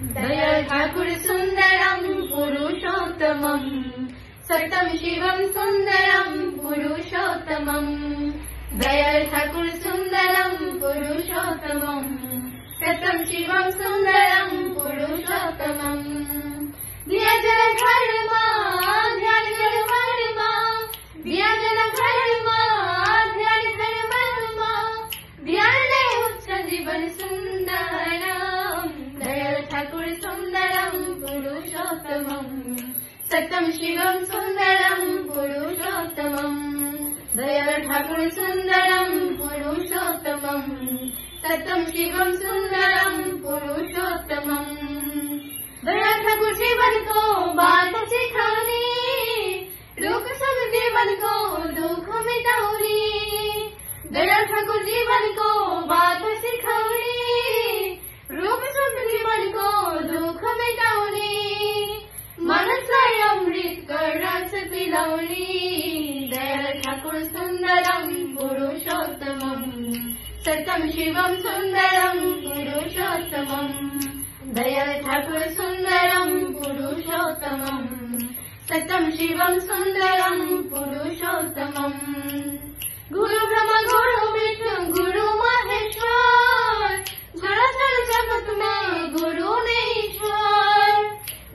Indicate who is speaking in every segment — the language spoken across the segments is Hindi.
Speaker 1: दयाल ठाकुर सुंदरम पुरुषोत्तमम सत्यम शिवम सुंदरम पुरुषोत्तमम दयाल ठाकुर सुंदरम पुरुषोत्तमम सत्यम शिवम सुंदरम पुरुषोत्तमम दिया जन घर मां ध्यान जन घर मां दिया जन घर मां ध्यान घर मन मां ध्यान दे उच्च जीवन सुंदरम दयाल ठाकुर सुंदरम पुरुषोत्तमम सत्यम शिवम सुंदरम पुरुषोत्तमम दयाल ठाकुर सुंदरम पुरुषोत्तमम सत्यम शिवम सुंदरम पुरुषोत्तमम दयाल ठाकुर जीवन को बात सिखानी दुख सब जीवन को दुख मिटाऊनी दयाल ठाकुर जीवन को बात सिखानी रूप सब जीवन को दुख मिटाऊनी मनसा अमृत कर रस पिलाऊनी दयाल ठाकुर सुंदरम पुरुषोत्तमम सत्यम शिवम सुंदरम पुरुषोत्तमम दयाल ठाकुर सुंदरम पुरुषोत्तमम सत्यम शिवम सुंदरम पुरुषोत्तमम गुरु ब्रह्मा गुरु विष्णु गुरु महेश्वर चराचर जगत में गुरु ने ईश्वर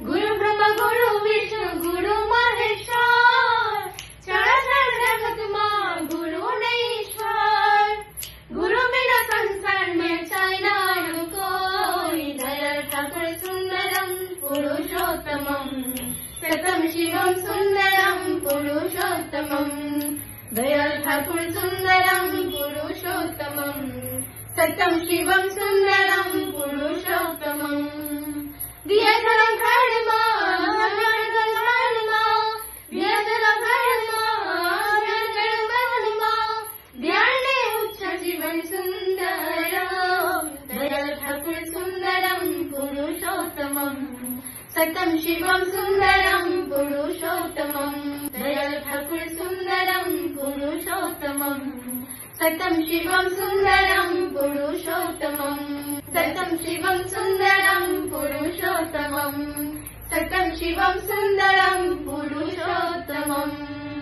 Speaker 1: गुरु ब्रह्मा गुरु विष्णु गुरु महेश्वर चराचर जगत में गुरु ने ईश्वर गुरु बिना संसार में चाइना कोई दयाल ठाकुर सुंदरम पुरुषोत्तमम सत्यम शिवम सुंदरम पुरुषोत्तमम दयाल ठाकुर सुंदरम पुरुषोत्तमम सत्यम शिवम सुंदरम पुरुषोत्तमम दिया जलम घर मां घर मां दिया जलम घर मां जल मन मां ध्यान दे उच्च जीवन सुंदरम दयाल ठाकुर सुंदरम पुरुषोत्तमम सत्यम शिवम सुंदरम पुरुषोत्तमम दयाल ठाकुर सुंदरम पुरुषोत्तमम सत्यम शिवम सुंदरम पुरुषोत्तमम सत्यम शिवम सुंदरम पुरुषोत्तमम सत्यम शिवम सुंदरम पुरुषोत्तमम